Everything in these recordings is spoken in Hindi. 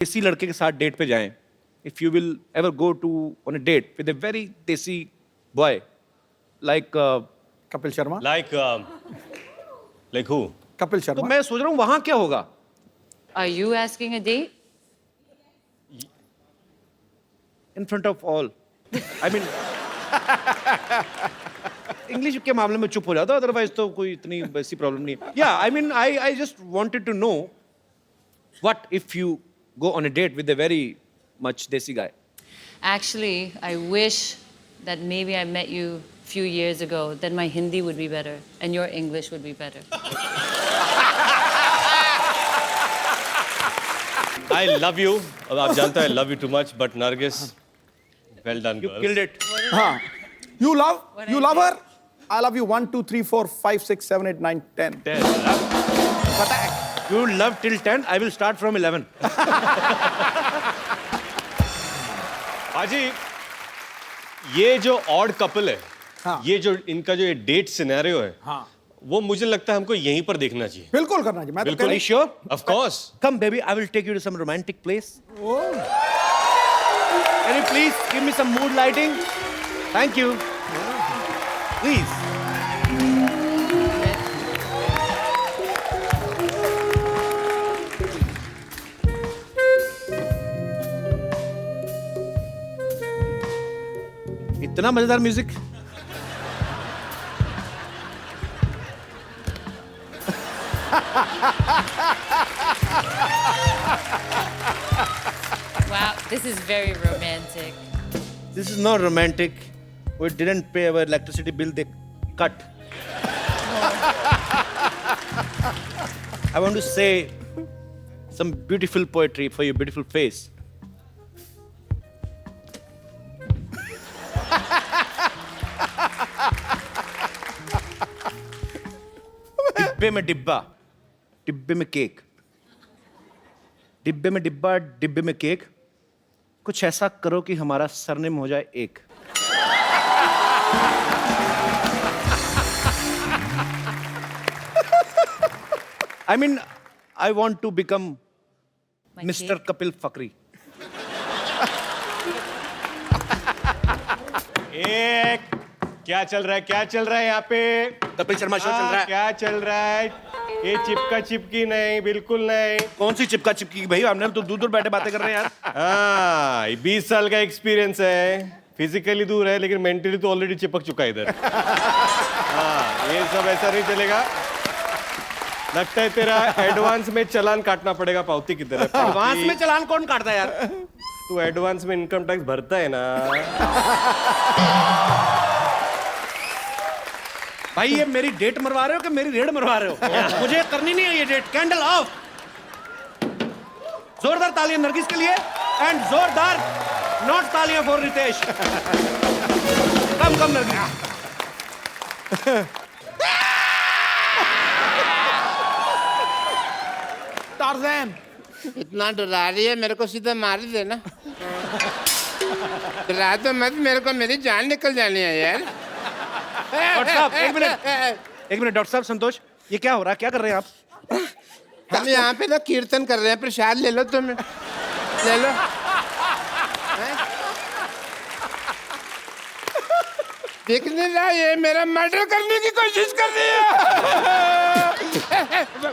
किसी लड़के के साथ डेट पे जाएं, if you will ever go to on a date with a very desi boy like Kapil Sharma Like who? Kapil तो शर्मा मैं सोच रहा हूँ वहां क्या होगा. Are you asking a date? In front of all. I mean, English के मामले में चुप हो जाता, अदरवाइज तो कोई इतनी वैसी प्रॉब्लम नहीं है. या I mean I just wanted to know what if you go on a date with a very much desi guy. Actually, I wish that maybe I met you a few years ago. Then my Hindi would be better and your English would be better. I love you. अब आप जानते हैं I love you too much, but Nargis, well done, You girl. killed it. हाँ you love What you I love did. her I love you 1 2 3 4 5 6 7 8 9 10 You love till 10. I will start from 11. हाजी, ये जो ऑड कपल है, हाँ। ये जो इनका जो ये डेट सिनेरियो है, हाँ वो मुझे लगता है हमको यहीं पर देखना चाहिए. बिल्कुल करना चाहिए मैं तो बिल्कुल. Are you sure? Of course. Come, baby. I will take you to some romantic place. Can you please give me some mood lighting? Thank you. Please. इतना मजेदार music. Wow, this is very romantic. This is not romantic. We didn't pay our electricity bill. They cut. I want to say some beautiful poetry for your beautiful face. डिब्बे में डिब्बा, डिब्बे में केक, डिब्बे में डिब्बा, डिब्बे में केक. कुछ ऐसा करो कि हमारा सरनेम हो जाए एक. I mean, I want to become My Mr. cake? Kapil Fakri. एक क्या चल रहा है? क्या चल रहा है यहाँ पे? कपिल शर्मा शो चल रहा है. क्या चल रहा है? ये चिपका चिपकी नहीं, बिल्कुल नहीं. कौन सी चिपका चिपकी भाई? हमने तो दूर दूर बैठे बातें कर रहे हैं यार. हाँ, 20 साल का एक्सपीरियंस है. फिजिकली दूर है लेकिन मेंटली तो ऑलरेडी चिपक चुका है इधर. हाँ, ये सब ऐसा नहीं चलेगा. लगता है तेरा एडवांस में चालान काटना पड़ेगा पावती की तरह. एडवांस में चालान कौन काटता है यार? तू एडवांस में इनकम टैक्स भरता है ना. भाई ये मेरी डेट मरवा रहे हो कि मेरी रेड मरवा रहे हो? मुझे करनी नहीं है ये डेट. Candle of. जोरदार तालियां नरगिस के लिए एंड जोरदार नॉट तालियां for Ritesh. Come come Nargis. Tarzan इतना डरा रही है मेरे को सीधा मार ही देना. डरा तो मत, मेरे को मेरी जान निकल जानी है यार. डॉक्टर साहब एक मिनट डॉक्टर साहब. संतोष, ये क्या हो रहा है? क्या कर रहे हैं आप? हम यहाँ पे ना कीर्तन कर रहे हैं. प्रसाद ले लो तुम, ले लो. देख नहीं रहा ये मेरा मर्डर करने की कोशिश कर रही है.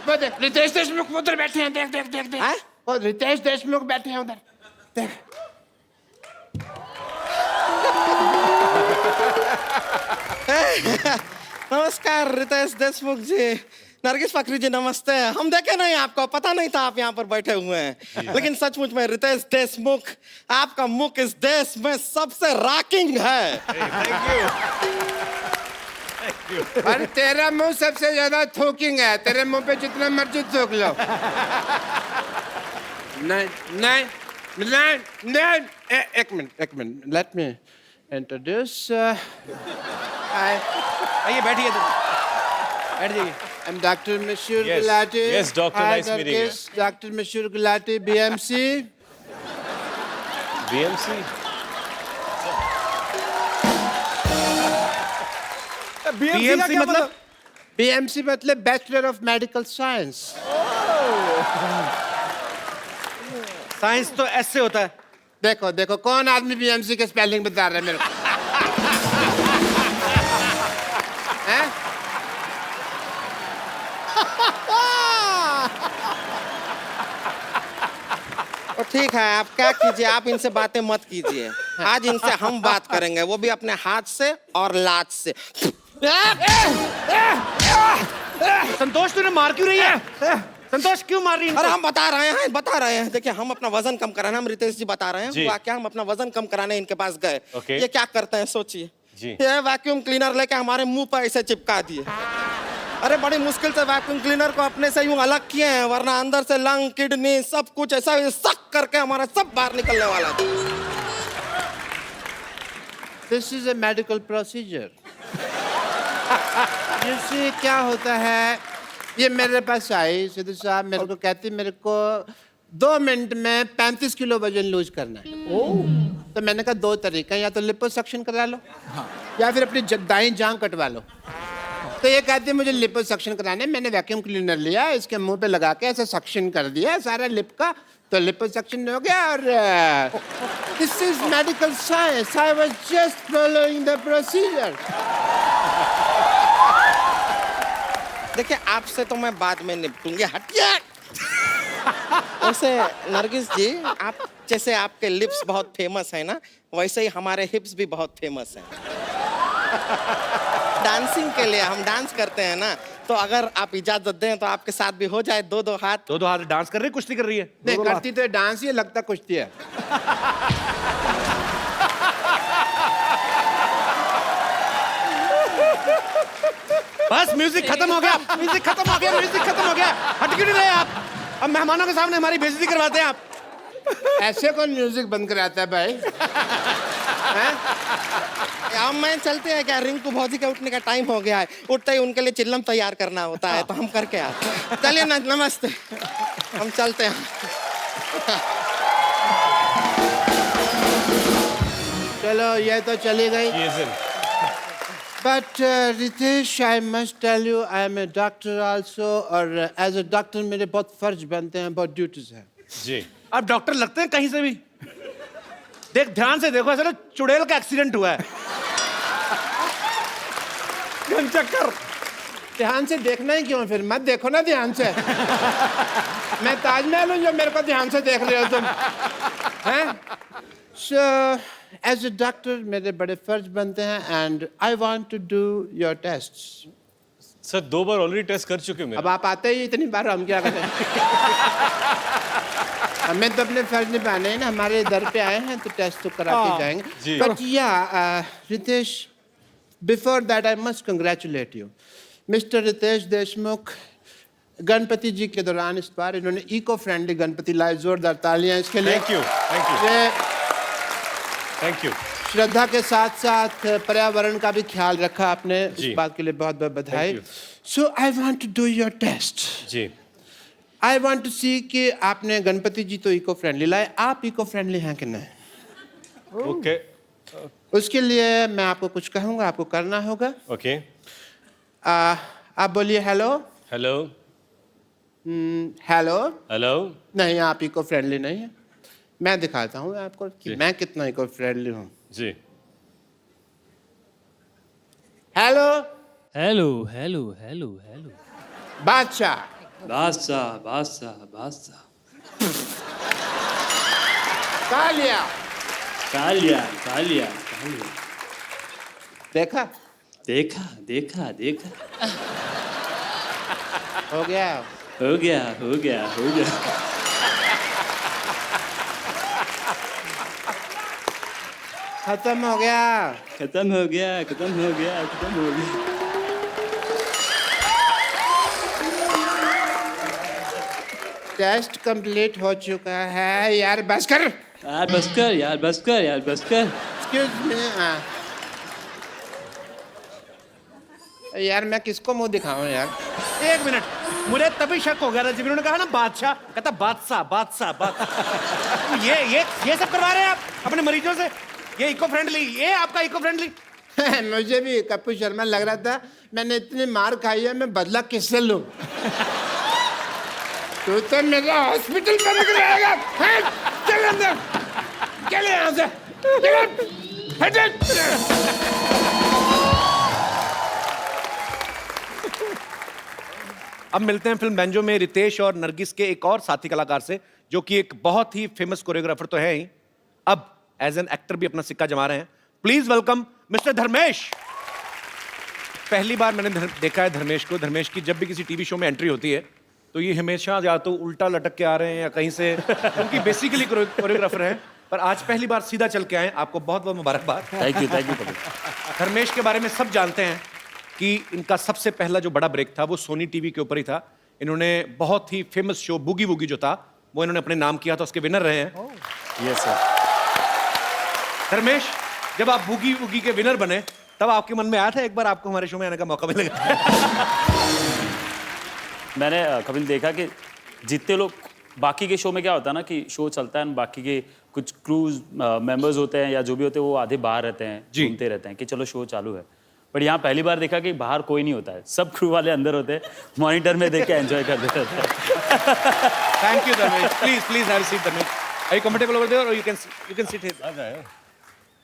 वो देख रितेश देशमुख उधर बैठे हैं. देख देख देख देख. वो रितेश देशमुख बैठे हैं उधर. देख. नमस्कार रितेश देशमुख जी. नरगिस फकरी जी नमस्ते. हम देखे नहीं आपको, पता नहीं था आप यहाँ पर बैठे हुए हैं. लेकिन सचमुच में रितेश देशमुख, आपका मुख इस देश में सबसे रॉकिंग है. और तेरा मुंह सबसे ज्यादा थूकिंग है. तेरे मुंह पे जितना मर्जी थूक लो. नहीं नहीं नहीं नहीं. एक मिनट. Let me introduce. आइए बैठिए. बैठ जाइए. I'm Dr. Mashur Yes. Gulati. Yes, doctor, Hi, nice meeting you. Dr. Mashur Gulati, BMC. BMC. BMC मतलब? BMC मतलब Bachelor of Medical Science. Science तो ऐसे होता है। देखो देखो कौन आदमी बीएमसी के स्पेलिंग बता रहा है मेरे को हैं? तो ठीक है, आप क्या कीजिए, आप इनसे बातें मत कीजिए। आज इनसे हम बात करेंगे, वो भी अपने हाथ से और लात से। संतोष तूने मार क्यों रही है? संतोष क्यों मार रही है? अरे हम बता रहे हैं। देखिए, हम अपना वजन कम कराना, हम रितेश जी बता रहे जी। हैं। हुआ क्या, हम अपना वजन कम कराने इनके पास गए। ओके। ये क्या करते हैं सोचिए। जी। ये वैक्यूम क्लीनर लेके हमारे मुंह पर ऐसे चिपका दिए। अरे बड़ी मुश्किल से वैक्यूम क्लीनर को अपने से यूं अलग किए हैं, वरना अंदर से लंग, किडनी सब कुछ ऐसा सक करके हमारा सब बाहर निकलने वाला था। This is a medical procedure. जिससे क्या होता है, ये मेरे पास आई सिद्धू साहब, मेरे को कहती मेरे को 2 मिनट में 35 किलो वजन लूज करना है। तो मैंने कहा 2 तरीका, या तो लिपोसक्शन करा लो या फिर अपनी दाईं जांग कटवा लो। तो ये कहती है मुझे लिपोसक्शन कराना है। मैंने वैक्यूम क्लीनर लिया, इसके मुंह पे लगा के ऐसे सक्शन कर दिया सारा लिप का, तो लिपोसक्शन हो गया। और this is medical science, I was just following the procedure. देखिए, आपसे तो मैं बाद में निपटूंगी, हटिए। वैसे नरगिस जी, आप जैसे आपके लिप्स बहुत फेमस है ना, वैसे ही हमारे हिप्स भी बहुत फेमस हैं। डांसिंग के लिए हम डांस करते हैं ना, तो अगर आप इजाजत दें तो आपके साथ भी हो जाए 2-2 हाथ। 2-2 हाथ डांस कर रही है, कुश्ती कर रही है। नहीं करती तो डांस ही, लगता कुश्ती है। बस म्यूजिक खत्म हो गया, म्यूजिक खत्म हो गया, म्यूजिक खत्म हो गया। हट क्यों नहीं रहे आप? अब मेहमानों के सामने हमारी बेइज्जती करवाते हैं आप। ऐसे कौन म्यूजिक बंद कराता है भाई? अब मैं चलते हैं क्या, रिंकू भौजी का उठने का टाइम हो गया है। उठते ही उनके लिए चिल्लम तैयार करना होता है, तो हम करके आते हैं। चलिए ना, नमस्ते, हम चलते हैं। चलो ये तो चली गई। But Ritesh, I must tell you, I am a doctor also, और एज ए डॉक्टर मेरे बहुत फर्ज बनते हैं, बहुत ड्यूटीज हैं। जी। आप डॉक्टर लगते हैं कहीं से भी। देख, ध्यान से देखो, ऐसा ना चुड़ैल का एक्सीडेंट हुआ है। चक्कर। ध्यान से देखना ही क्यों, फिर मत देखो ना ध्यान से। मैं ताजमहल हूँ जो मेरे को ध्यान से देख रहे हो तुम, हैं? सो एज ए डॉक्टर मेरे बड़े फर्ज बनते हैं, and I want to do your test. Sir 2 बार ऑलरेडी टेस्ट कर चुके हैं। अब आप आते ही इतनी बार, हम क्या करें? हमें तो अपने फर्ज निभाने हैं ना, हमारे दर पे आए हैं तो टेस्ट तो करा के जी। जाएंगे। But yeah Ritesh, before that I must congratulate you, mister Ritesh Deshmukh. Ganpati ji के दौरान इस बार इन्होंने इको फ्रेंडली गणपति लाए, जोरदार तालियां इसके लिए। थैंक यू, थैंक यू, ये थैंक यू। श्रद्धा के साथ साथ पर्यावरण का भी ख्याल रखा आपने, जी। इस बात के लिए बहुत बहुत बधाई। Thank so I want to do your test. जी। आई वांट टू सी कि आपने गणपति जी तो इको फ्रेंडली लाए, आप इको फ्रेंडली हैं कि नहीं? ओके, उसके लिए मैं आपको कुछ कहूँगा, आपको करना होगा। ओके। आप बोलिए हेलो। Hello, hello. हेलो। नहीं, आप इको फ्रेंडली नहीं है। मैं दिखाता हूँ आपको कि जी। मैं कितना इको फ्रेंडली हूँ। जी। Hello. Hello hello hello hello. Badshah. Badshah Badshah बादशाह। कालिया। कालिया कालिया कालिया। देखा? देखा देखा देखा। हो गया। हो गया हो गया हो गया। खत्म हो गया। खत्म हो गया खत्म हो गया खत्म हो गया। टेस्ट कंप्लीट हो चुका है। यार बस कर। यार बस कर यार बस कर यार बस कर। Excuse me. यार मैं किसको मुंह दिखाऊं यार? 1 मिनट, मुझे तभी शक हो गया था जब इन्होंने कहा ना बादशाह, कहता बादशाह बादशाह बादशाह। ये सब करवा रहे हैं आप अपने मरीजों से? ये इको फ्रेंडली, ये आपका इको फ्रेंडली? मुझे भी कपूर शर्मा लग रहा था, मैंने इतनी मार खाई है, मैं बदला किससे लूं? तू तो मेरा हॉस्पिटल बंद कराएगा। चल अंदर, चल यहाँ से, हट, अब मिलते हैं फिल्म बैंजो में रितेश और नरगिस के एक और साथी कलाकार से, जो कि एक बहुत ही फेमस कोरियोग्राफर तो है ही, अब एज एन एक्टर भी अपना सिक्का जमा रहे हैं. Please welcome mister Dharmesh. पहली बार मैंने देखा है धर्मेश को. धर्मेश की जब भी किसी टीवी शो में एंट्री होती है तो ये हमेशा या तो उल्टा लटक के आ रहे हैं या कहीं से, उनकी बेसिकली कोरियोग्राफर हैं, पर आज पहली बार सीधा चल के आए. आपको बहुत बहुत मुबारकबाद. थैंक यू धर्मेश के बारे में सब जानते हैं कि इनका सबसे पहला जो बड़ा ब्रेक था वो सोनी टीवी के ऊपर ही था. इन्होंने बहुत ही फेमस शो बूगी वूगी जो था वो इन्होंने अपने नाम किया था, उसके विनर रहे हैं. Yes sir. धर्मेश, जब आप बूगी वूगी के विनर बने तब आपके मन में आया था एक बार आपको हमारे शो में आने का मौका मिलेगा? मैंने कपिल देखा कि जितने लोग बाकी के शो में क्या होता है ना कि शो चलता है, बाकी के कुछ क्रूज मेंबर्स होते हैं या जो भी होते हैं वो आधे बाहर रहते हैं, घूमते रहते हैं कि चलो शो चालू है. बट यहाँ पहली बार देखा कि बाहर कोई नहीं होता है, सब क्रू वाले अंदर होते हैं, मॉनिटर में देख के एंजॉय करते रहते हैं. Thank you Dharmesh. Please have a seat Dharmesh. Are you comfortable over there और you can sit here.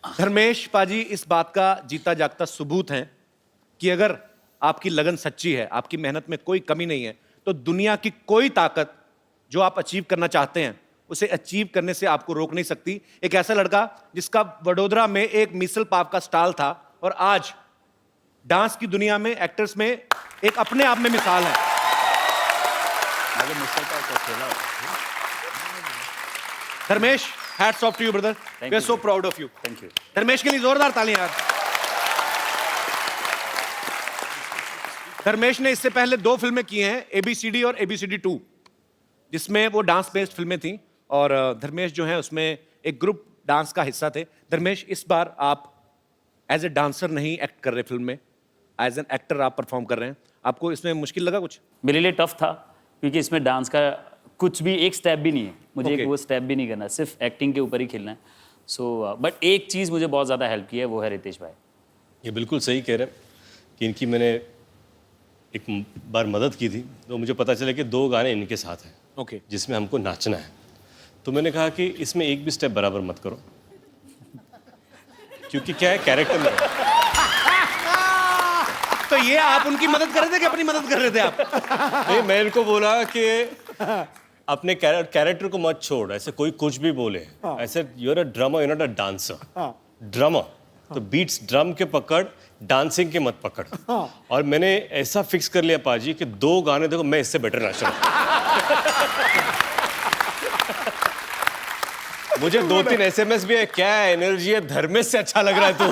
Dharmesh paaji इस बात का जीता जागता सबूत हैं कि अगर आपकी लगन सच्ची है, आपकी मेहनत में कोई कमी नहीं है, तो दुनिया की कोई ताकत जो आप अचीव करना चाहते हैं उसे अचीव करने से आपको रोक नहीं सकती. एक ऐसा लड़का जिसका वडोदरा में एक मिसल पाव का स्टॉल था और आज डांस की दुनिया में, एक्टर्स में एक अपने आप में मिसाल है. Dharmesh, hats off to you brother. We are so proud of you. Thank you. Dharmesh के लिए जोरदार तालियां यार. धर्मेश ने इससे पहले 2 फिल्में की हैं, ABCD और ABCD 2, जिसमें वो डांस बेस्ड फिल्में थी और धर्मेश जो है उसमें एक ग्रुप डांस का हिस्सा थे. धर्मेश, इस बार आप एज ए डांसर नहीं एक्ट कर रहे फिल्म में, एज एन एक्टर आप परफॉर्म कर रहे हैं. आपको इसमें मुश्किल लगा कुछ? मेरे लिए टफ था क्योंकि इसमें डांस का कुछ भी एक स्टेप भी नहीं है, मुझे Okay. एक वो स्टेप भी नहीं करना, सिर्फ एक्टिंग के ऊपर ही खेलना है. सो बट एक चीज़ मुझे बहुत ज़्यादा हेल्प की है, वो है रितेश भाई. ये बिल्कुल सही कह रहे हैं कि इनकी मैंने एक बार मदद की थी तो मुझे पता चला कि 2 गाने इनके साथ हैं ओके. जिसमें हमको नाचना है. तो मैंने कहा कि इसमें एक भी स्टेप बराबर मत करो क्योंकि क्या है, कैरेक्टर में है. तो ये आप उनकी मदद कर रहे थे कि अपनी मदद कर रहे थे आप? नहीं, मैं इनको बोला कि अपने कैरेक्टर को मत छोड़, ऐसे कोई कुछ भी बोले. ऐसे you are a drummer, you not a dancer. Drummer तो बीट्स ड्रम के पकड़, डांसिंग के मत पकड़. और मैंने ऐसा फिक्स कर लिया पाजी कि 2 गाने देखो मैं इससे बेटर नाच रहा हूं. मुझे 2-3 SMS भी है, क्या एनर्जी है, धर्मेश से अच्छा लग रहा है तू.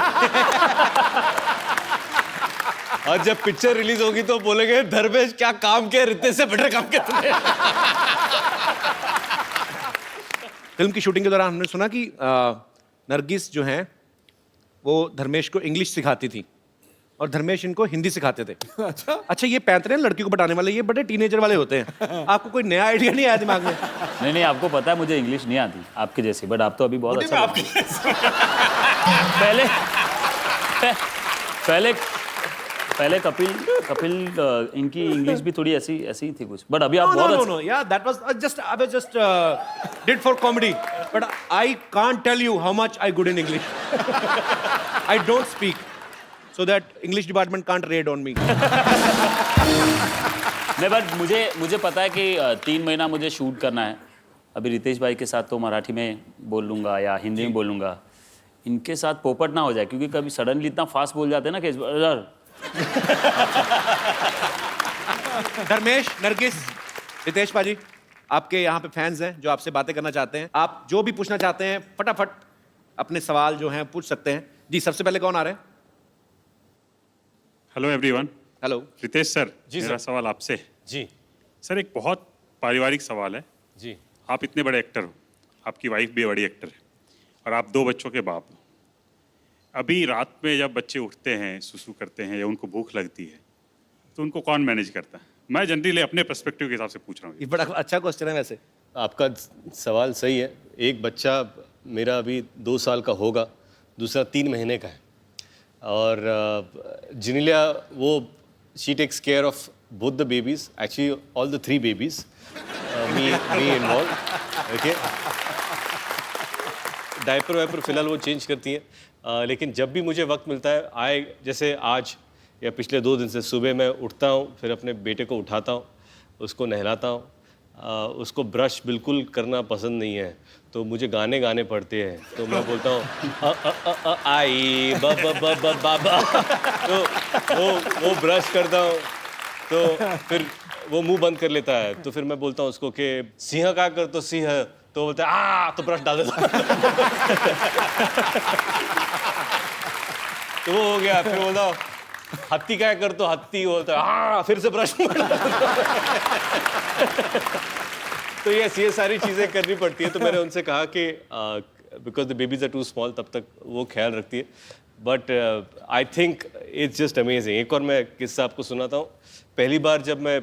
और जब पिक्चर रिलीज होगी तो बोलेंगे धर्मेश क्या काम किया, रितेश से बेटर काम किया तूने. फिल्म की शूटिंग के दौरान हमने सुना कि नरगिस जो हैं वो धर्मेश को इंग्लिश सिखाती थी और धर्मेश इनको हिंदी सिखाते थे. अच्छा, ये पैंतरे हैं लड़की को पटाने वाले, ये बड़े टीनेजर वाले होते हैं. आपको कोई नया आइडिया नहीं आया दिमाग में? नहीं, आपको पता है मुझे इंग्लिश नहीं आती आपके जैसी, बट आप तो अभी बहुत अच्छा पहले कपिल इनकी इंग्लिश भी थोड़ी ऐसी ही थी कुछ, बट अभी आप बहुत अच्छा. No. Yeah, that was I was just did for comedy, but I can't tell you how much I good in English. I don't speak, so that English department can't raid on me. नहीं, बट मुझे पता है कि 3 महीना मुझे शूट करना है. अभी रितेश भाई के साथ तो मराठी में बोल लूँगा या हिंदी में बोल लूँगा. इनके साथ पोपट ना हो जाए क्योंकि कभी सडनली इतना फास्ट बोल जाते हैं ना कि धर्मेश, नरगिस, रितेश पाजी, आपके यहाँ पे फैंस हैं जो आपसे बातें करना चाहते हैं. आप जो भी पूछना चाहते हैं फटाफट अपने सवाल जो हैं पूछ सकते हैं. जी, सबसे पहले कौन आ रहे हैं? Hello everyone. Hello. Ritesh sir, जी मेरा सर. सवाल आपसे. जी सर, एक बहुत पारिवारिक सवाल है. जी. आप इतने बड़े एक्टर हो, आपकी वाइफ भी बड़ी एक्टर है और आप 2 बच्चों के बाप हो. अभी रात में जब बच्चे उठते हैं, सुसु करते हैं या उनको भूख लगती है तो उनको कौन मैनेज करता है? मैं जनरली अपने पर्सपेक्टिव के हिसाब से पूछ रहा हूँ. ये बड़ा अच्छा क्वेश्चन है वैसे. आपका सवाल सही है. एक बच्चा मेरा अभी 2 साल का होगा, दूसरा 3 महीने का है. और जिनिलिया वो she takes care of both the babies, actually all the 3 babies, me involved. Okay. Diaper viper फिलहाल वो चेंज करती हैं, लेकिन जब भी मुझे वक्त मिलता है जैसे आज या पिछले 2 दिन से सुबह मैं उठता हूँ, फिर अपने बेटे को उठाता हूँ, उसको नहलाता हूँ, उसको ब्रश बिल्कुल करना पसंद नहीं है, तो मुझे गाने गाने पड़ते हैं, तो मैं बोलता हूँ आई बाबा, तो वो ब्रश करता हूँ, तो फिर वो मुंह बंद कर लेता है, तो फिर मैं बोलता हूँ उसको कि सिंह का कर, तो सिंह, तो बोलता है तो ब्रश डाल देता तो वो हो गया। फिर बोलता हूँ हत्ती क्या कर, तो हत्ती, बोलता है फिर से ब्रश तो ये सारी चीज़ें करनी पड़ती है। तो मैंने उनसे कहा कि because the babies are too small, तब तक वो ख्याल रखती है, but I think it's just amazing. एक और मैं किस्सा आपको सुनाता हूँ। पहली बार जब मैं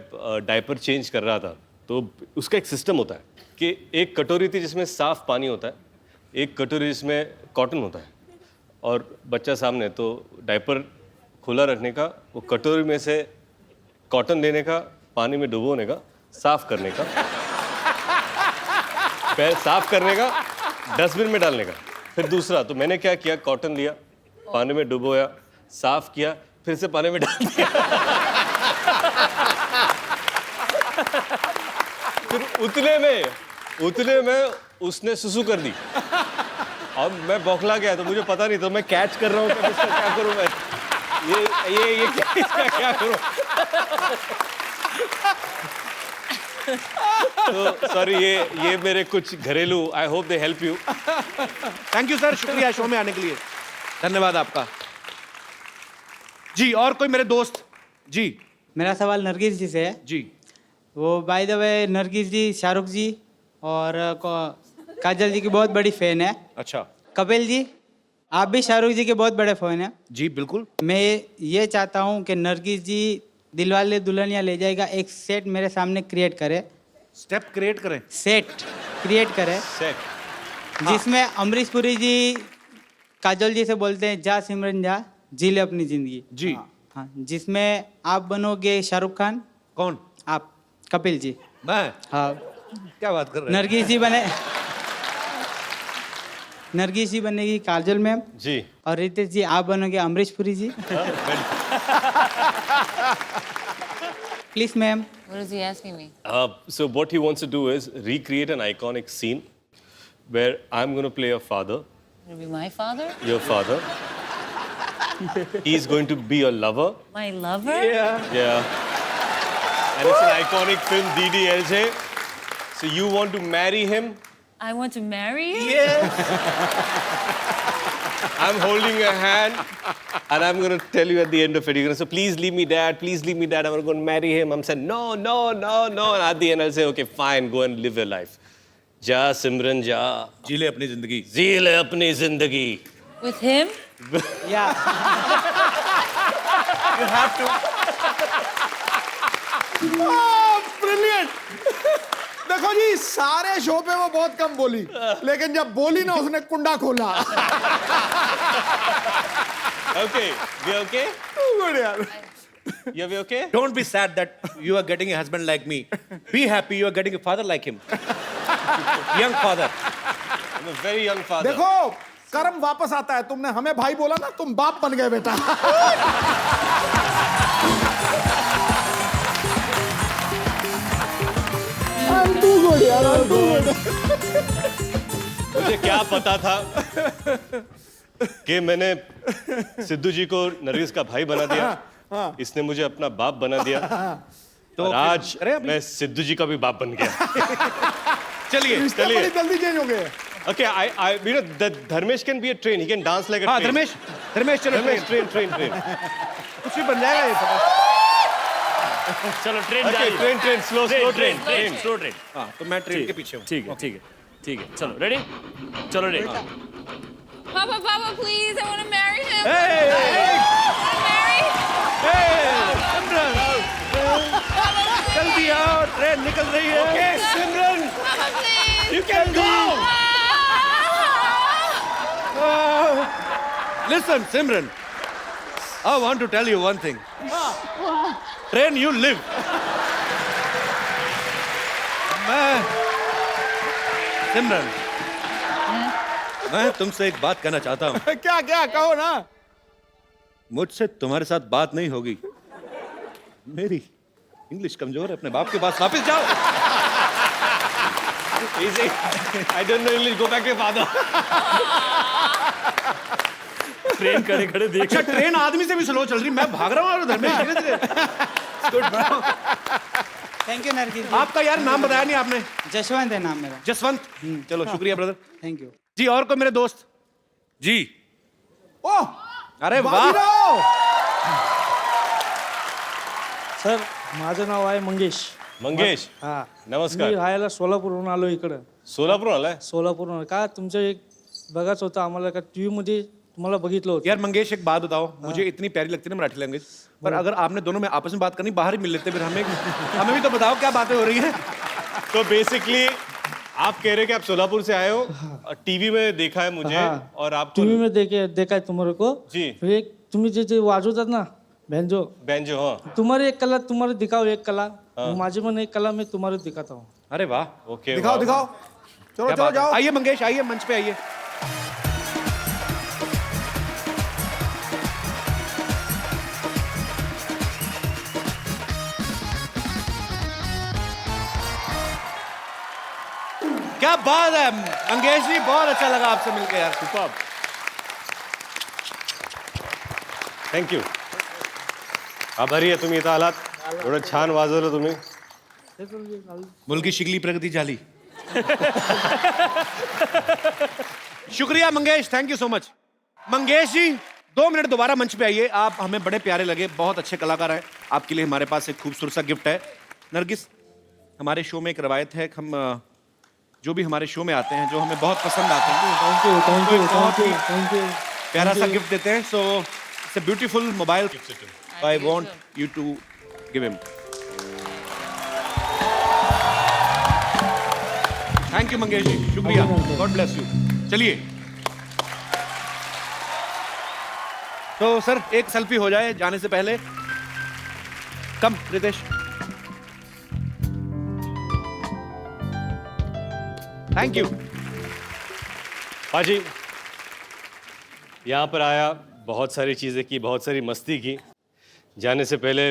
डायपर चेंज कर रहा था, तो उसका एक सिस्टम होता है कि एक कटोरी थी जिसमें साफ पानी होता है, एक कटोरी जिसमें कॉटन होता है, और बच्चा सामने, तो डायपर खुला रखने का, वो कटोरी में से कॉटन लेने का, पानी में डुबोने का, साफ करने का, पैर साफ करने का, डस्टबिन में डालने का, फिर दूसरा। तो मैंने क्या किया, कॉटन लिया, पानी में डुबोया, साफ किया, फिर से पानी में डाल दिया, फिर उतने में उसने सुसु कर दी। अब मैं बौखला गया, तो मुझे पता नहीं, तो मैं कैच कर रहा हूँ कि इसका क्या करूँ मैं, ये क्या करूँ। तो सॉरी, ये मेरे कुछ घरेलू, I hope they help you. Thank you sir, शुक्रिया शो में आने के लिए, धन्यवाद आपका। जी, और कोई मेरे दोस्त? जी मेरा सवाल नरगिस जी से है। जी। वो बाय द वे नरगिस जी शाहरुख जी और काजल जी की बहुत बड़ी फैन है। अच्छा। कपिल जी, आप भी शाहरुख जी के बहुत बड़े फैन हैं। जी बिल्कुल। मैं ये चाहता हूँ कि नरगिस जी दिलवाले दुल्हनिया ले जाएगा एक सेट मेरे सामने क्रिएट करे। स्टेप क्रिएट करें? सेट क्रिएट करे, जिसमें अमरीश पुरी जी काजल जी से बोलते हैं जा सिमरन जा, जी ले अपनी जिंदगी। जी। हाँ, जिसमें आप बनोगे शाहरुख खान। कौन? आप, कपिल जी। मैं? हाँ। क्या बात कर रहे हैं? नरगिस जी बने, नरगिस जी बनेगी काजल मैम जी, और रितेश जी आप बनोगे Amrish Puri ji. Please ma'am. What is he asking me? so what he wants to do is recreate an iconic scene where I'm going to play your father, Will be my father? your father. He's going to be your lover. My lover? Yeah. And it's an iconic film, DDLJ. So you want to marry him? I want to marry you? I'm holding your hand, and I'm going to tell you at the end of it. You're going to say, please leave me, Dad. Please leave me, Dad. I'm going to marry him. I'm saying, no, no, no, no. And at the end, I'll say, okay, fine, go and live your life. Ja, Simran, ja. जी ले अपनी जिंदगी। जी ले अपनी जिंदगी। With him? Yeah. You have to. Brilliant. देखो जी, सारे शो पे वो बहुत कम बोली, लेकिन जब बोली ना उसने कुंडा खोला। Okay, we okay? गुड यार। Yeah, we okay? Don't be sad that you are getting a husband like me. Be happy you are getting a father like him. Young father. I'm a very young father. देखो, कर्म वापस आता है। तुमने हमें भाई बोला ना, तुम बाप बन गए बेटा। मुझे क्या पता था कि मैंने सिद्धू जी को नरगिस का भाई बना दिया, इसने मुझे अपना बाप बना दिया, तो आज मैं सिद्धू जी का भी बाप बन गया। चलिए रिश्ते बड़ी जल्दी चेंज हो गए। Okay, you know that Dharmesh can be a train. He can dance like a हाँ train. धर्मेश चलो Train. कुछ भी बन जाएगा ये सब। चलो train Okay, slow train. Slow train. हाँ, तो मैं ट्रेन के पीछे हूँ। ठीक है चलो रेडी, चलो ready. Papa, please, I want to marry him. Hey! Marry? जल्दी आओ, ट्रेन निकल रही है। Okay, Simran, Papa, please. you can go. Listen, Simran, I want to tell you one thing. Train, you live. मैं, Simran, मैं तुमसे एक बात कहना चाहता हूँ। क्या क्या कहो ना। मुझसे तुम्हारे साथ बात नहीं होगी। मेरी इंग्लिश कमजोर है, अपने बाप के पास वापस जाओ। Easy. I don't know English. Go back to your father. Train खड़े खड़े देख अच्छा, ट्रेन आदमी से भी स्लो चल रही, मैं भाग रहा हूँ और धर्मेश धीरे धीरे। Good, bravo. Thank you Nargis ji. आपका यार नाम बताया नहीं आपने। जसवंत है नाम मेरा। जसवंत। चलो शुक्रिया ब्रदर। Thank you. जी और कोई मेरे दोस्त? जी। ओह अरे वाह। बाजीराव! सर माझं नाव आहे मंगेश. मंगेश. हा नमस्कार. मी राहायला सोलापूरहून आलो इकडं. सोलापूर आलाय. सोलापूरहून का तुमचं एक बघायचं होतं आम्हाला का टीव्ही मध्ये तुम्हाला बघितलं होतं. यार मंगेश एक बात बताओ, मुझे इतनी प्यारी लगती है ना मराठी लैंग्वेज, पर अगर आपने दोनों में आपस में बात करनी, बाहर ही मिल लेते फिर हमें भी तो बताओ क्या बातें हो रही हैं। तो बेसिकली आप कह रहे हैं कि आप सोलापुर से आए हो, टीवी में देखा है मुझे हाँ. और आपको टीव्ही में देखा तुम्हारे को. जी. फिर एक तुम्ही जे वाजवतात ना बैंजो, बैंजो. हाँ. तुम्हारी एक कला तुम्हारे दिखाओ एक कला. माझी पण एक कला मैं तुम्हारे दिखाता हूँ. अरे वाह, ओके. दिखाओ दिखाओ, चलो क्या चलो बात है। जाओ। आइए मंगेश, आइए मंच पे आइए। क्या बात है मंगेश जी, बहुत अच्छा लगा आपसे मिलकर यार। सुपर्ब। थँक्यू. आभारी आहे तुम्ही इथं आलात. एवढं छान वाजवलं तुम्ही. मुलगी शिकली प्रगति झाली। शुक्रिया Mangesh, thank you so much. Mangesh ji 2 minute दोबारा मंच पे आइए। आप हमें बड़े प्यारे लगे, बहुत अच्छे कलाकार हैं। आपके लिए हमारे पास एक खूबसूरत सा गिफ्ट है। नरगिस, हमारे शो में एक रवायत है, हम जो भी हमारे शो में आते हैं, जो हमें बहुत पसंद आते हैं, thank you thank you thank you thank you. प्यारा सा गिफ्ट देते हैं। So it's a beautiful mobile. I want you to give him. Thank you Mangesh ji, शुक्रिया, गॉड ब्लेस यू। चलिए तो सर एक सेल्फी हो जाए जाने से पहले। कम रितेश। Thank you. पाजी यहाँ पर आया, बहुत सारी चीज़ें की, बहुत सारी मस्ती की. जाने से पहले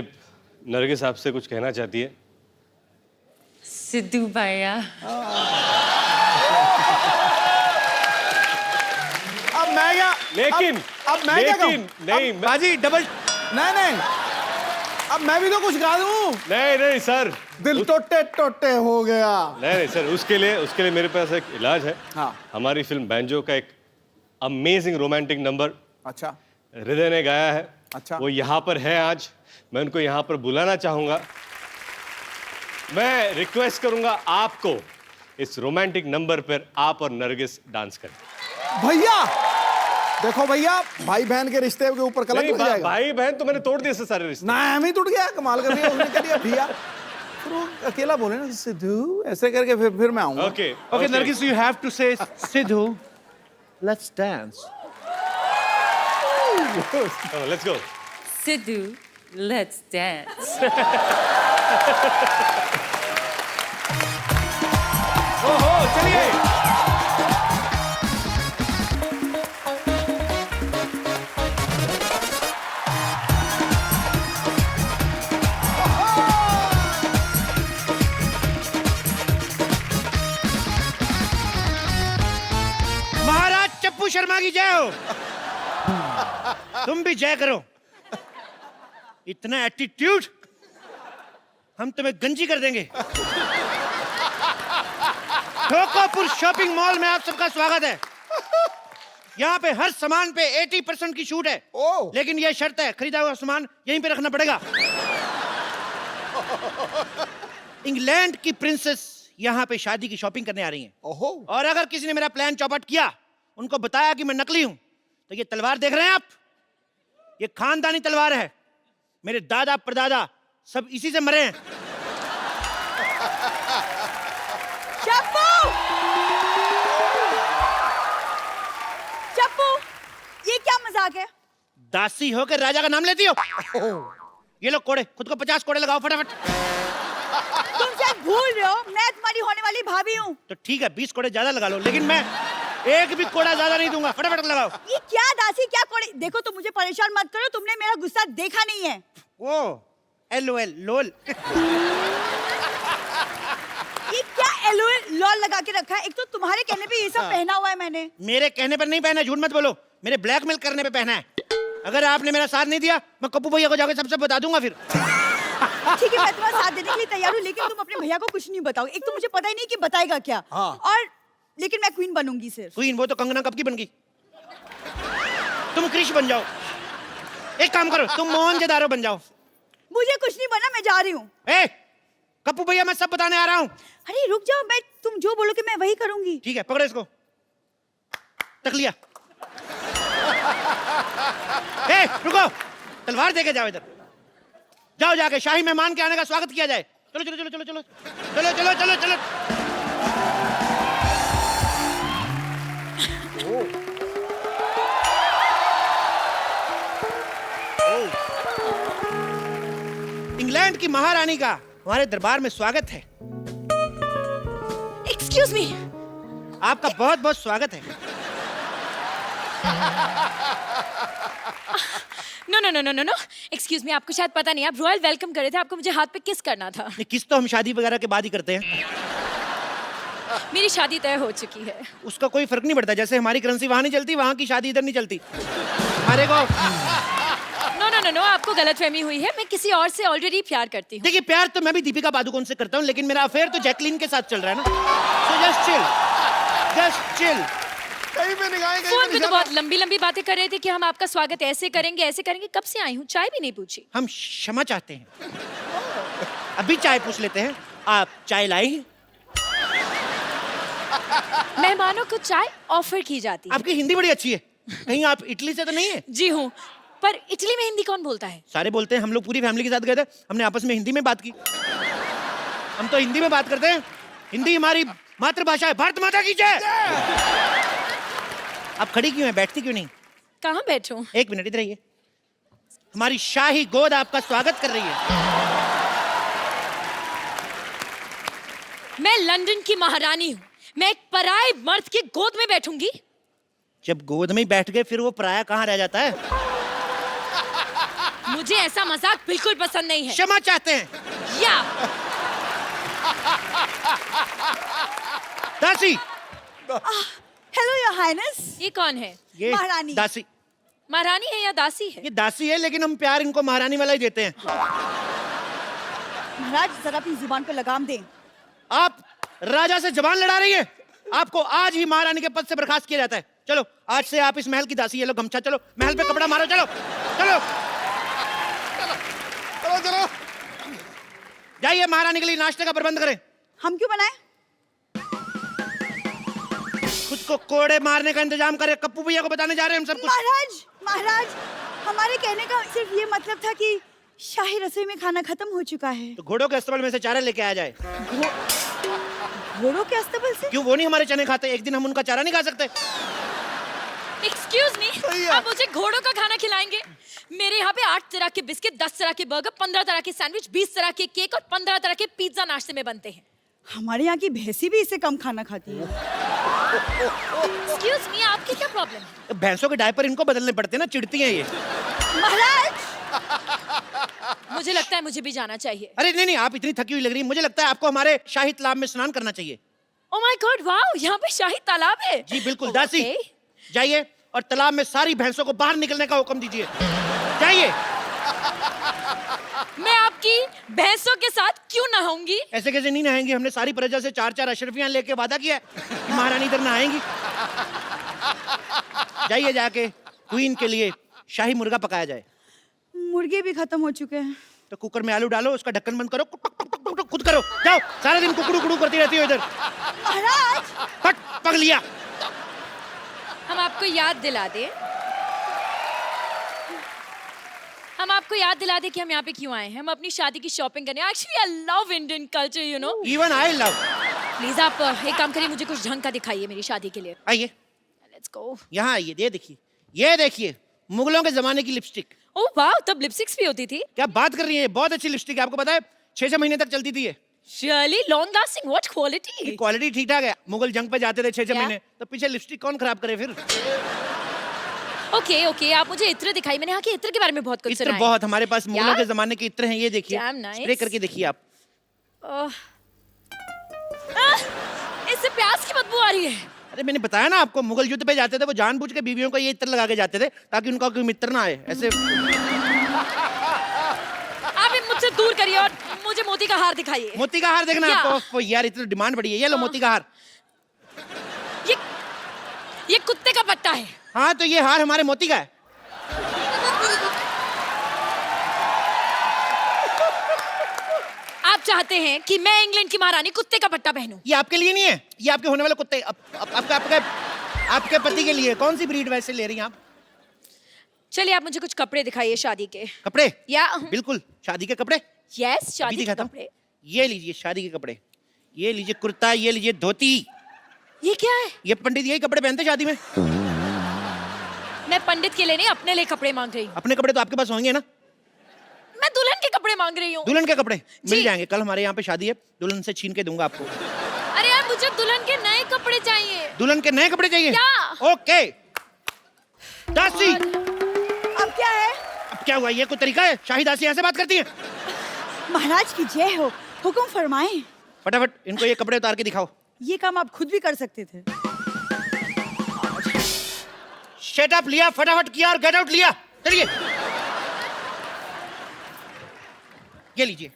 नरगिस आपसे कुछ कहना चाहती है. सिद्धू भैया, अब मैं क्या, लेकिन अब मैं क्या कहूं? नहीं बाजी डबल। नहीं अब मैं भी तो कुछ गा दूं। नहीं सर, दिल टोटे टोटे हो गया। नहीं सर, उसके लिए मेरे पास एक इलाज है. हाँ। हमारी फिल्म बैंजो का एक अमेजिंग रोमांटिक नंबर अच्छा हृदय ने गाया है. अच्छा। वो यहाँ पर है आज. मैं उनको यहाँ पर बुलाना चाहूंगा. मैं रिक्वेस्ट करूंगा आपको इस रोमांटिक नंबर पर आप और नरगिस डांस करें. भैया, देखो भैया, भाई बहन के रिश्ते के ऊपर कलंक नहीं, लग जाएगा। भाई बहन तो मैंने तोड़ दिए सारे रिश्ते. ना हम ही टूट गया, कमाल कर दिया उसने, कर दिया भैया। फिर वो अकेला बोले ना सिद्धू ऐसे करके, फिर मैं आऊंगा। Okay Okay, Nargis, you have to say, Sidhu, let's dance. Let's go. Sidhu, let's dance. ओहो, चलिए। महाराज चप्पू शर्मा की जय हो। तुम भी जय करो। इतना एटीट्यूड, हम तुम्हें गंजी कर देंगे। ठोकोपुर शॉपिंग मॉल में आप सबका स्वागत है। यहाँ पे हर सामान पे 80% की छूट है। ओह। लेकिन यह शर्त है, खरीदा हुआ सामान यहीं पे रखना पड़ेगा। इंग्लैंड की प्रिंसेस यहाँ पे शादी की शॉपिंग करने आ रही हैं। ओहो। और अगर किसी ने मेरा प्लान चौपट किया, उनको बताया कि मैं नकली हूं, तो ये तलवार देख रहे हैं आप, ये खानदानी तलवार है। मेरे दादा परदादा सब इसी से मरे हैं। चप्पू! चप्पू, ये क्या मजाक है? दासी होकर राजा का नाम लेती हो? ये लो कोड़े, खुद को 50 कोड़े लगाओ फटाफट। तुम शायद भूल रहे हो, मैं तुम्हारी होने वाली भाभी हूँ। तो ठीक है, 20 कोड़े ज्यादा लगा लो, लेकिन मैं एक भी कोड़ा ज्यादा नहीं दूंगा, फटाफट लगाओ। ये क्या दासी, क्या कोड़े? देखो तुम मुझे परेशान मत करो, तुमने मेरा गुस्सा देखा नहीं है। ओ LOL लोल। ये क्या LOL लॉल लगा के रखा है? एक तो तुम्हारे कहने पे ये सब पहना हुआ है मैंने। मेरे कहने पर नहीं पहना, झूठ मत बोलो, मेरे ब्लैकमेल करने पे पहना है। अगर आपने मेरा साथ नहीं दिया, मैं कप्पू भैया को जाकर सबसे बता दूंगा फिर। ठीक है, मैं तुम्हारा साथ देने के लिए तैयार हूँ, लेकिन तुम अपने भैया को कुछ नहीं बताओ। एक तो मुझे पता ही नहीं कि बताएगा क्या। और लेकिन मैं क्वीन बनूंगी सिर्फ। क्वीन? वो तो कंगना कब की बन गई। तुम क्रिश बन जाओ। एक काम करो, तुम मोहनजोदारो बन जाओ। मुझे कुछ नहीं बनना, मैं जा रही हूँ। कप्पू भैया मैं सब बताने आ रहा हूँ। अरे रुक जाओ, मैं तुम जो बोलोगे मैं वही करूंगी। ठीक है, पकड़ो इसको। तक लिया। रुको, तलवार देके जाओ इधर। जाओ जाके शाही मेहमान के आने का स्वागत किया जाए। चलो चलो चलो चलो चलो चलो चलो चलो चलो। इंग्लैंड की महारानी का हमारे दरबार में स्वागत है। Excuse me. आपका बहुत बहुत स्वागत है। No no no no no no, excuse me, आपको शायद पता नहीं, आप रॉयल वेलकम कर रहे थे, आपको मुझे हाथ पे किस करना था। किस तो हम शादी वगैरह के बाद ही करते हैं। मेरी शादी तय हो चुकी है। उसका कोई फर्क नहीं पड़ता, जैसे हमारी करेंसी वहां नहीं चलती, वहां की शादी इधर नहीं चलती। हमारे को नो नो नो नो, आपको गलतफहमी हुई है, मैं किसी और से ऑलरेडी प्यार करती हूँ। देखिए, प्यार तो मैं भी दीपिका पादुकोण से करता हूँ, लेकिन मेरा अफेयर तो जैकलीन के साथ चल रहा है ना। So just chill, just chill. कहीं पे निगाहें, कहीं फोन पे पे तो निशाना। बहुत लंबी लंबी बातें कर रहे थे कि हम आपका स्वागत ऐसे करेंगे ऐसे करेंगे। कब से आई हूँ, चाय भी नहीं पूछी। हम क्षमा चाहते हैं। अभी चाय पूछ लेते हैं, आप चाय लाई? मेहमानों को चाय ऑफर की जाती है। आपकी हिंदी बड़ी अच्छी है, कहीं आप इटली से तो नहीं है? जी हूँ, पर इटली में हिंदी कौन बोलता है? सारे बोलते हैं। हम लोग पूरी फैमिली के साथ गए थे, हमने आपस में हिंदी में बात की। हम तो हिंदी में बात करते हैं, हिंदी हमारी मातृभाषा है। भारत माता की जय। आप खड़ी क्यों हैं, बैठती क्यों नहीं? कहाँ बैठूं? एक मिनट इधर आइए। हमारी शाही गोद आपका स्वागत कर रही है। मैं लंदन की महारानी हूँ, मैं एक पराये मर्द की गोद में बैठूंगी? जब गोद में ही बैठ गए, फिर वो पराया कहाँ रह जाता है? मुझे ऐसा मजाक बिल्कुल पसंद नहीं है। क्षमा चाहते हैं। या दासी। Hello your highness. ये कौन है? ये महारानी। दासी। महारानी है या दासी है? ये दासी है, लेकिन हम प्यार इनको महारानी वाला ही देते हैं। महाराज जरा अपनी जुबान पे लगाम दें। आप राजा से जबान लड़ा रही है। आपको आज ही महारानी के पद से बर्खास्त किया जाता है। चलो, आज से आप इस महल की दासी है। लो गमछा, चलो महल पे कपड़ा मारो। चलो चलो चलो चलो। जाइए, महारानी के लिए नाश्ते का प्रबंध करें। हम क्यों बनाए? खुद को कोड़े मारने का इंतजाम करें। कप्पू भैया को बताने जा रहे हैं हम सब कुछ। महाराज महाराज, हमारे कहने का सिर्फ ये मतलब था कि शाही रसोई में खाना खत्म हो चुका है। तो घोड़ों के अस्तबल में से चारा लेके आ जाए। घोड़ों के अस्तबल से? क्यों, वो नहीं हमारे चने खाते? एक दिन हम उनका चारा नहीं खा सकते? एक्सक्यूज मी, आप मुझे घोड़ों का खाना खिलाएंगे? मेरे यहाँ पे 8 तरह के बिस्किट, 10 तरह के बर्गर, 15 तरह के सैंडविच, 20 तरह के केक और 15 तरह के पिज्जा नाश्ते में बनते हैं। हमारे यहाँ की भैंसी भी इससे कम खाना खाती है। एक्सक्यूज मी, आपकी क्या प्रॉब्लम है? भैंसों के डायपर इनको बदलने पड़ते हैं ना, चिढ़ती हैं ये। महाराज, मुझे लगता है मुझे भी जाना चाहिए। अरे नहीं नहीं, आप इतनी थकी हुई लग रही है, मुझे लगता है आपको हमारे शाही तालाब में स्नान करना चाहिए। ओह माय गॉड, वाओ, यहाँ पे शाही तालाब है। जी बिल्कुल। दासी, जाइए और तालाब में सारी भैंसों को बाहर निकलने का हुक्म दीजिए। जाइए। मैं आपकी भैंसों के साथ क्यों नहाऊंगी? ऐसे कैसे नहीं नहाएंगे? हमने सारी प्रजा से 4-4 अशरफियां लेके वादा किया है कि महारानी इधर नहाएंगी। जाइए, जाके क्वीन के लिए शाही मुर्गा पकाया जाए। मुर्गे भी खत्म हो चुके हैं। तो कुकर में आलू डालो, उसका ढक्कन बंद करो, खुद करो। जाओ, सारा दिन कुकड़ू कुकड़ू करती रहती हो इधर। महाराज, फट, पक लिया। हम आपको याद दिला दें, हम आपको याद दिला दें कि हम यहाँ पे क्यों आए हैं। हम अपनी शादी की शॉपिंग करने। Actually I love Indian culture, you know. Even I love. Please आप एक काम करिए, मुझे कुछ ढंग का दिखाइए मेरी शादी के लिए। आइए, लेट्स गो। यहाँ आइए। ये देखिए मुगलों के जमाने की लिपस्टिक। ओह वाह, तब लिपस्टिक्स भी होती थी? क्या बात कर रही है, बहुत अच्छी लिपस्टिक है। आपको पता है 6-6 महीने तक चलती थी ये। Really long lasting? What quality? Quality ठीक ठाक है। मुगल जंग पे जाते थे 6-6 क्या? महीने, तो पीछे लिपस्टिक कौन खराब करे फिर? ओके ओके, आप मुझे इत्र दिखाई। मैंने यहाँ के इत्र के बारे में बहुत कुछ इत्र सुना है। बहुत, हमारे पास मुगलों Yeah? के जमाने के इत्र हैं, ये देखिए। Damn nice. स्प्रे करके देखिए आप। इससे प्याज की बदबू आ रही है। अरे मैंने बताया ना आपको, मुगल युद्ध पे जाते थे वो जानबूझ के बीवियों को ये इत्र लगा के जाते थे ताकि उनका कोई मित्र ना आए। ऐसे आप ये मुझसे दूर करिए और मुझे मोती का हार दिखाइए। मोती का हार देखना है क्या? आपको? यार इतनी डिमांड बढ़ी है, ये लो मोती का हार। ये कुत्ते का पट्टा है। हाँ तो ये हार हमारे मोती का है। आप चाहते हैं कि मैं इंग्लैंड की महारानी कुत्ते का पट्टा पहनूं? ये आपके लिए नहीं है, ये आपके होने वाले कुत्ते आपके पति के लिए। कौन सी ब्रीड वैसे ले रही हैं आप? चलिए आप मुझे कुछ कपड़े दिखाइए शादी के। कपड़े? या बिल्कुल, शादी के कपड़े। यस, अभी शादी के दिखाता हूं। कपड़े। ये लीजिए शादी के कपड़े, ये लीजिए कुर्ता, ये लीजिए धोती। ये क्या है? ये पंडित यही कपड़े पहनते शादी में। मैं पंडित के लिए नहीं, अपने लिए कपड़े मांग रही हूँ। अपने कपड़े तो आपके पास होंगे ना? मैं दुल्हन के कपड़े मांग रही हूँ। दुल्हन के कपड़े मिल जाएंगे, कल हमारे यहाँ पे शादी है, दुल्हन से छीन के दूंगा आपको। अरे यार मुझे दुल्हन के नए कपड़े चाहिए। दुल्हन के नए कपड़े चाहिए? क्या? ओके। दासी, अब क्या है? अब क्या हुआ? ये कोई तरीका है? शाही दासी ऐसे बात करती है? महाराज की जय हो, हुक्म फरमाएं। फटाफट इनको ये कपड़े उतार के दिखाओ। ये काम आप खुद भी कर सकते थे। शट अप लिया, फटाफट किया और गेट आउट लिया। चलिए ये लीजिए।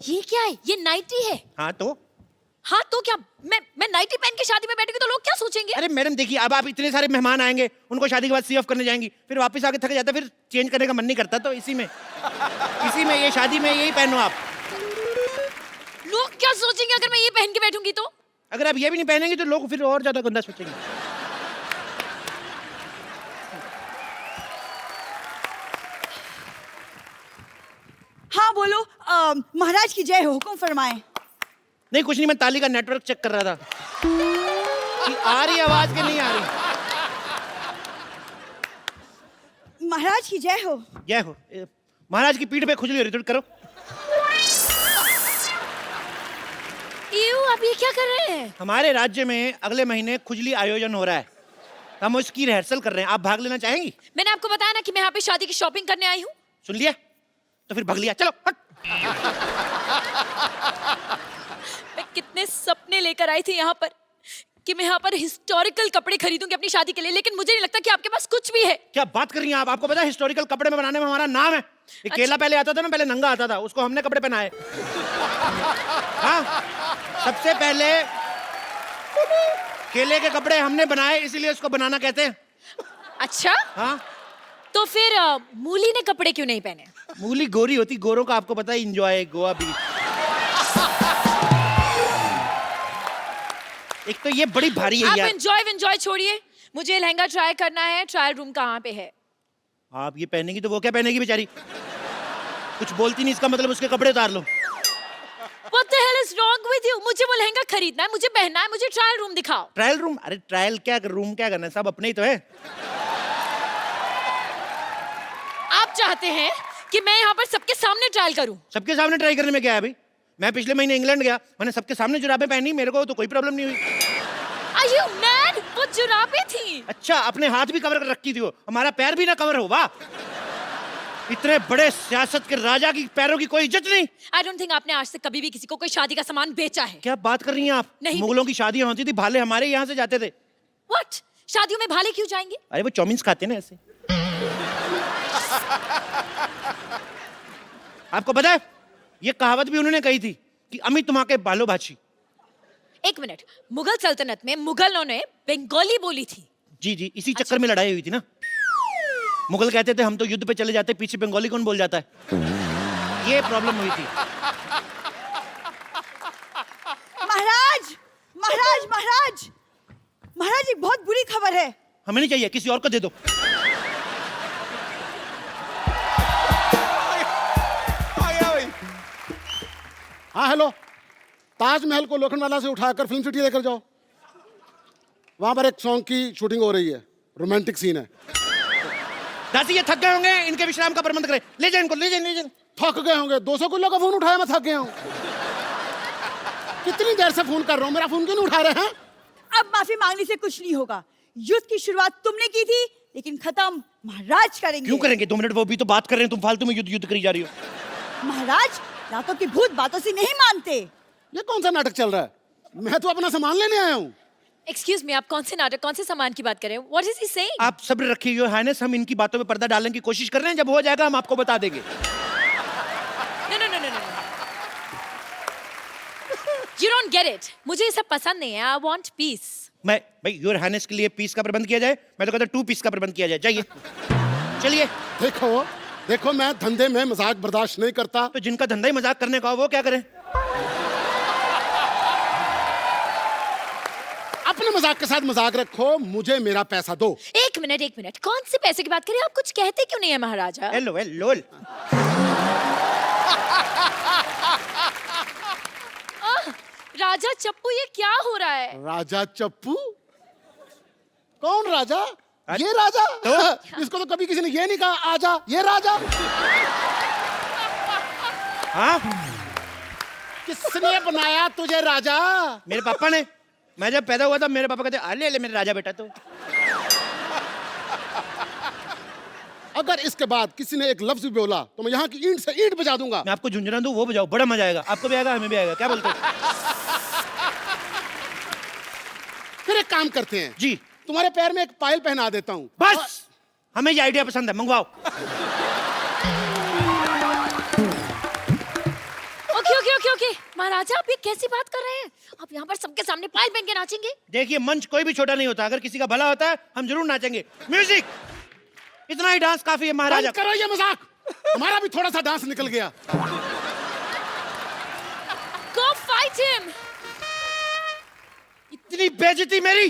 ये क्या है? ये नाइटी है। हाँ तो क्या मैं नाइटी पहन के शादी में बैठूंगी तो लोग क्या सोचेंगे? अरे मैडम देखिए, अब आप इतने सारे मेहमान आएंगे, उनको शादी के बाद सी ऑफ करने जाएंगी, फिर वापस आके थक जाता, फिर चेंज करने का मन नहीं करता, तो इसी में ये शादी में यही पहनो आप। लोग क्या सोचेंगे अगर मैं ये पहन के बैठूंगी तो? अगर आप ये भी नहीं पहनेंगे तो लोग फिर और ज्यादा गंदा सोचेंगे। हाँ बोलो, महाराज की जय हो, हुक्म फरमाएं। नहीं कुछ नहीं, मैं ताली का नेटवर्क चेक कर रहा था कि आ रही आवाज कि नहीं आ रही। महाराज की जय हो। जय हो। महाराज की पीठ पे खुजली हो रही, थोड़ी करो। आप ये क्या कर रहे हैं? हमारे राज्य में अगले महीने खुजली आयोजन हो रहा है, हम उसकी रिहर्सल कर रहे हैं। आप भाग लेना चाहेंगी? मैंने आपको बताया ना कि मैं यहाँ पे शादी की शॉपिंग करने आई हूँ। सुन लिया? तो फिर भाग लिया, चलो हट। मैं कितने सपने लेकर आई थी यहाँ पर कि मैं यहाँ पर हिस्टोरिकल कपड़े खरीदूंगी अपनी शादी के लिए, लेकिन मुझे नहीं लगता कि आपके पास कुछ भी है। क्या बात कर रही हैं आप? आपको पता है हिस्टोरिकल कपड़े में बनाने में हमारा नाम है। ये केला पहले आता था ना, पहले नंगा आता था, उसको हमने कपड़े पहनाए। हाँ, सबसे पहले केले के कपड़े हमने बनाए, इसीलिए उसको बनाना कहते हैं। अच्छा हाँ, तो फिर मूली ने कपड़े क्यों नहीं पहने? मूली गोरी होती, गोरों का आपको पता है एंजॉय गोवा बीच। एक तो ये बड़ी भारी है आप यार। एंजॉय छोड़िए, मुझे लहंगा ट्राई करना है। ट्रायल रूम कहाँ पे है? आप ये पहनेगी तो वो क्या पहनेगी बेचारी? कुछ बोलती नहीं, इसका मतलब उसके कपड़े उतार लो। What the hell is wrong with you? मुझे वो लहंगा खरीदना है, मुझे पहनना है, मुझे ट्रायल रूम दिखाओ। Trial room? अरे ट्रायल क्या, रूम क्या करना है, सब अपने ही तो है। आप चाहते हैं कि मैं यहाँ पर सबके सामने ट्रायल करूं? सबके सामने ट्राई करने में क्या है अभी? मैं पिछले महीने इंग्लैंड गया, मैंने सबके सामने जुराबें पहनी, मेरे को तो कोई प्रॉब्लम नहीं हुई। Are you mad? वो जुराबें थी। अच्छा, अपने हाथ भी कवर कर रखी थी वो, हमारा पैर भी ना कवर हो। वाह, इतने बड़े सियासत के राजा की पैरों की कोई इज्जत नहीं। I don't think आपने आज तक कभी भी किसी को कोई शादी का सामान बेचा है। क्या बात कर रही हैं आप? नहीं। मुगलों की शादियां होती थी, भाले हमारे यहाँ से जाते थे। What? शादियों में भाले क्यों जाएंगे? अरे वो चाउमीन खाते ना ऐसे। आपको पता है, ये कहावत भी उन्होंने कही थी कि अमी तुम्हारे बालो भाची। एक मिनट, मुगल सल्तनत में मुगलों ने बंगाली बोली थी। जी जी, इसी चक्कर में लड़ाई हुई थी ना। मुगल कहते थे हम तो युद्ध पे चले जाते, पीछे बंगाली कौन बोल जाता है, ये प्रॉब्लम हुई थी। महाराज महाराज महाराज महाराज, एक बहुत बुरी खबर है। हमें नहीं चाहिए, किसी और को दे दो। हाँ हेलो, ताजमहल को लोखंडवाला से उठाकर फिल्म सिटी लेकर जाओ, वहां पर एक सॉन्ग की शूटिंग हो रही है, रोमांटिक सीन है। दासी ये थक गए होंगे, इनके विश्राम का प्रबंध करें। ले जाए इनको, ले जाए। थक गए होंगे? 200 किलो का फोन उठाया, मैं थक गया हूँ। कितनी देर से फोन कर रहा हूँ, मेरा फोन क्यों नहीं उठा रहे हैं? अब माफी मांगने से कुछ नहीं होगा। युद्ध की शुरुआत तुमने की थी, लेकिन खत्म महाराज करेंगे। क्यों करेंगे? 2 मिनट वो भी तो बात कर रहे हैं, तुम फालतू में युद्ध करी जा रही हो। महाराज रातों की भूत बातों से नहीं मानते। ये कौन सा नाटक चल रहा है? मैं तो अपना सामान लेने आया हूँ। एक्सक्यूज मी, आप कौन से नाटक, कौन से सामान की बात कर रहे हैं? What is he saying? आप सब्र रखिए योर हाइनेस, हम इनकी बातों में पर्दा डालने की कोशिश कर रहे हैं, जब हो जाएगा हम आपको बता देंगे। No no no no no, you don't get it. मुझे ये सब पसंद नहीं है। I want peace. मैं भाई योर हाइनेस के लिए पीस का प्रबंध किया जाए, मैं तो कहता 2 पीस का प्रबंध किया जाए। जाइए चलिए। देखो देखो, मैं धंधे में मजाक बर्दाश्त नहीं करता। तो जिनका धंधा ही मजाक करने का हो वो क्या करें? अपने मजाक के साथ मजाक रखो, मुझे मेरा पैसा दो। एक मिनट, कौन से पैसे की बात कर रहे हैं आप? कुछ कहते क्यों नहीं है महाराजा? Hello hello. राजा चप्पू, ये क्या हो रहा है? राजा चप्पू? कौन राजा? ये राजा? इसको तो कभी किसी ने ये नहीं कहा आजा, ये राजा। हाँ? किसने बनाया तुझे राजा? मेरे पापा ने। मैं जब पैदा हुआ था मेरे पापा कहते अले ले मेरे राजा बेटा। तो अगर इसके बाद किसी ने एक लफ्ज भी बोला तो मैं यहाँ की ईंट से ईंट बजा दूंगा। मैं आपको झुंझुना दूं, वो बजाओ, बड़ा मजा आएगा। आपको भी आएगा, हमें भी आएगा। क्या बोलते हो? फिर एक काम करते हैं जी, तुम्हारे पैर में एक पायल पहना देता हूँ। बस हमें ये आइडिया पसंद है, मंगवाओ। ओके महाराजा, आप ये कैसी बात कर रहे हैं? आप यहाँ पर सबके सामने पायल पहन के नाचेंगे? देखिए मंच कोई भी छोटा नहीं होता, अगर किसी का भला होता है हम जरूर नाचेंगे। म्यूजिक, इतना ही डांस काफी है महाराजा। बंद करो ये मजाक, हमारा भी थोड़ा सा डांस निकल गया। Go fight him! इतनी बेइज्जती मेरी,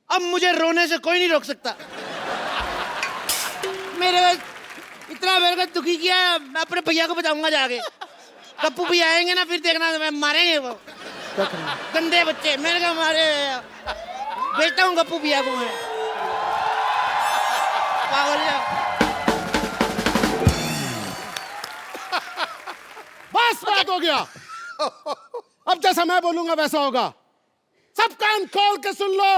अब मुझे रोने से कोई नहीं रोक सकता। मेरे इतना मेरे को दुखी किया, मैं अपने भैया को बताऊंगा जाके। गप्पू भैया आएंगे ना, फिर देखना मैं मारेंगे वो गंदे बच्चे। मेरे को मारे, बेचता हूँ गप्पू भैया को मैं। बस बात हो गया। अब जैसा मैं बोलूंगा वैसा होगा। सब कान खोल के सुन लो।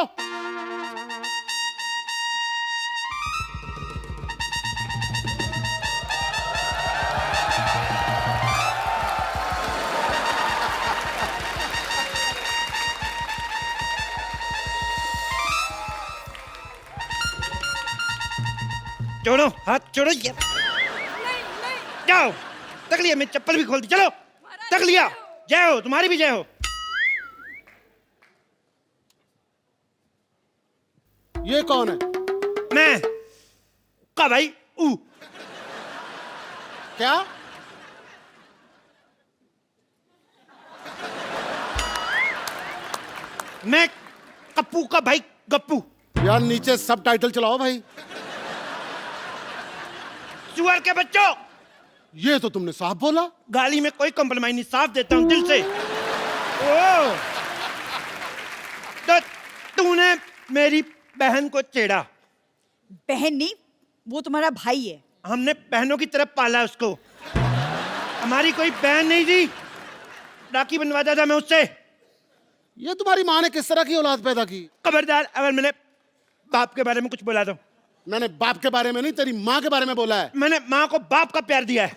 छोड़ो हाथ, छोड़ो ये। जाओ, तक लिया, मैं चप्पल भी खोल दी। चलो तक लिया। जय हो, तुम्हारी भी जय हो। ये कौन है? मैं का भाई ऊ। क्या? मैं कप्पू का भाई गप्पू। यार नीचे सब टाइटल चलाओ भाई। सुअर के बच्चों, ये तो तुमने साफ बोला। गाली में कोई कॉम्प्रोमाइज नहीं, साफ देता हूं दिल से। ओ, तो तूने मेरी बहन को छेड़ा। बहन नहीं, वो तुम्हारा भाई है। हमने बहनों की तरफ पाला उसको। हमारी कोई बहन नहीं थी, राखी बनवाता था मैं उससे। ये तुम्हारी माँ ने किस तरह की औलाद पैदा की? खबरदार अगर मैंने बाप के बारे में कुछ बोला तो। मैंने बाप के बारे में नहीं, तेरी माँ के बारे में बोला है। मैंने माँ को बाप का प्यार दिया है।